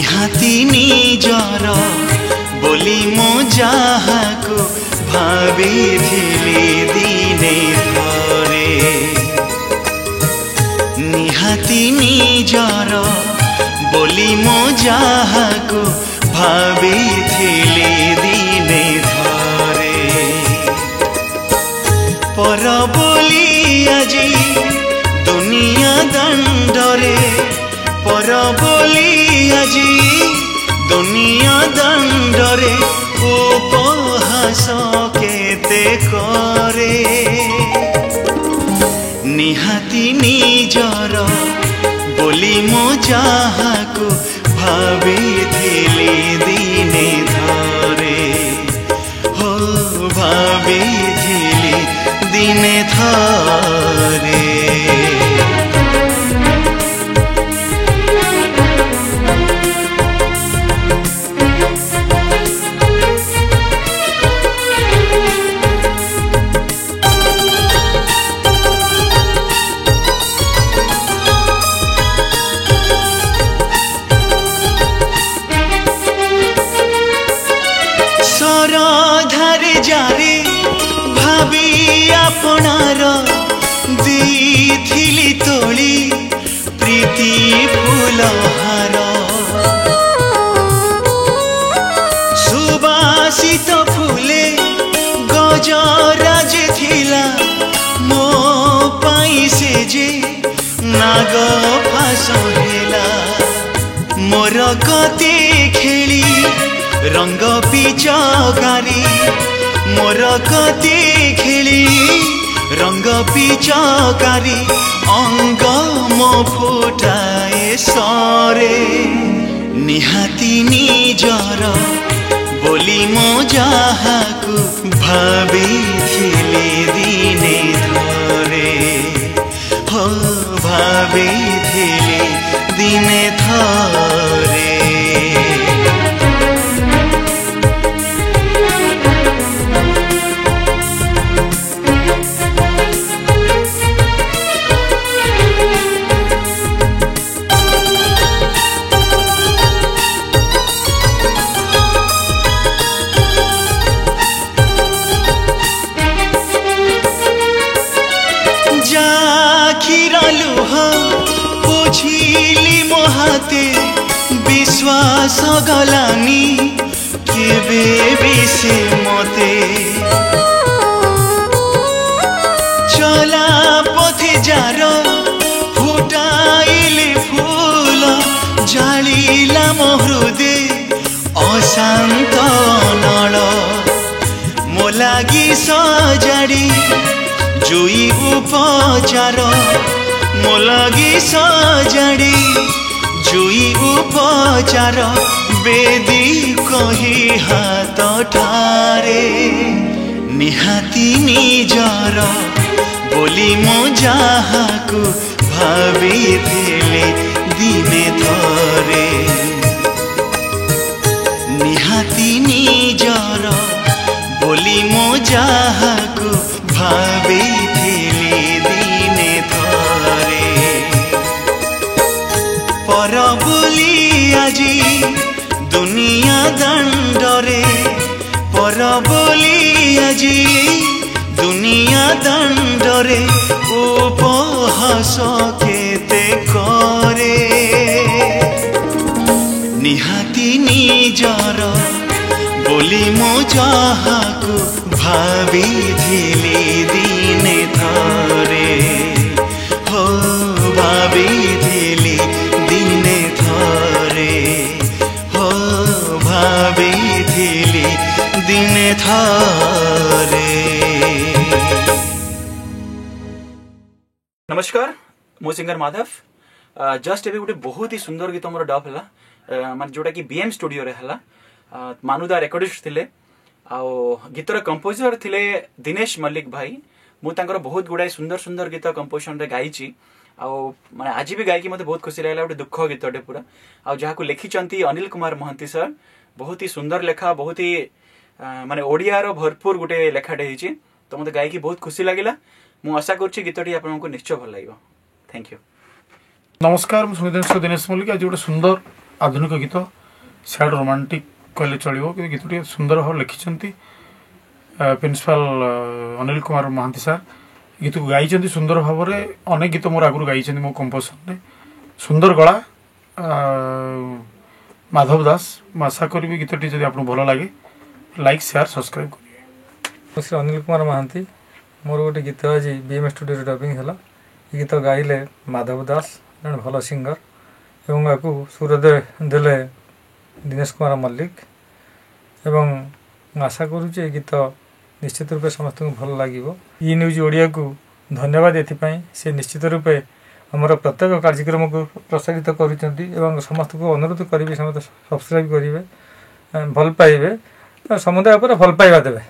निहाती निजर बोली मो जाहाको भाविथिली दिने थरे निहाती निजर बोली मो जाहाको भाविथिली दिने थरे पर बोली आजी दुनिया दंडरे पर बोली आजी दुनिया दंडरे उपहास केते करे निहाती निजर बोली मो जाहाको भाविथिली दिने धरे हो भाविथिली दिने धरे सरधारे जारे भावी आपणार देथिली तोली प्रीति फूलहार सुबासित फूले गजराज थिला मो पाई से जे नाग फास हेला मोर कते खेली रंग पिचकारी मोर कते खेली रंग पिचकारी अंग मो फुटाए सरे निहाती निजर बोली मो जाहाको भाविथिली दिने धरे हो भाविथिली दिने धरे विश्वास गलानी केबे बिसे मते चला पथे जार फुटाइले फूल जालिला मो हृदय अशांत नल मो लागी सजाड़ी जुई उपचार मो लागी सजाड़ी जुई उपचार बेदी कही हाथ ठारे निहाती निजर बोली मो जाहाको भाविथिली दिने धरे निहाती निजर बोली मो जाहाको भाविथिली दिने धरे पर बोली आजी दुनिया दंडरे पर बोली आजी दुनिया दंडरे उपहास केते करे निहाती निजर बोली मो जाहाको भाविथिली दिने धरे हो भाविथिली दिने धरे हो भाविथिली दिने धरे। नमस्कार मो सिंगर माधव जस्ट एबे गोटे बहुत ही सुंदर गीत मोर डब है मान जोटा कि बीएम स्टूडियो रे हला मानुदा रेकॉर्डिस्ट थिले आ गीतर कंपोजर थिले दिनेश मल्लिक भाई मु तांकर बहुत गुडाई सुंदर सुंदर गीत कंपोजिशन रे गाइची आ माने आज भी गायकी मते बहुत खुशी लागला गोटे दुख गीतटे पूरा आ जहा को लिखिचंती अनिल कुमार महंती सर बहुत ही सुंदर लेखा बहुत ही माने ओडिया रो भरपूर गोटे लेखाटे हिची तो मते गायकी बहुत खुशी लागिला मु आशा करछि गीतटी आपनको निश्चय भल लागिबो। Thank you. नमस्कार मु संगीत दिनेश मल्लिक आज गोटे सुंदर आधुनिक गीत सैड रोमांटिक कहले चलो कि गीत सुंदर भाव लिखिं प्रिंसिपाल अनिल कुमार महांती सार गीत को गाई सुंदर भाव में अनेक गीत मोर आगुरी गाई मो कंपोजिशन सुंदर गला माधव दास मैं आशा करी गीतटी जब आपको भल लगे लाइक शेयर सब्सक्राइब करेंगे। श्री अनिल कुमार महांती मोर गोटे गीत आज बीएम स्टूडियो डबिंग है गीत गाइले माधव दास जन भल सिंगर एवं आपको सुर देले दिनेश कुमार मल्लिक एवं आशा करुचे गीत निश्चित रूपे समस्त को भल लगे। ई न्यूज ओडिया को धन्यवाद एथिपाई से निश्चित रूपे आमर प्रत्येक कार्यक्रम को प्रसारित कर समस्त को अनुरोध करेंगे समस्त सब्सक्राइब करेंगे भल पाइबे समुदाय पर भल पाइबा देवे।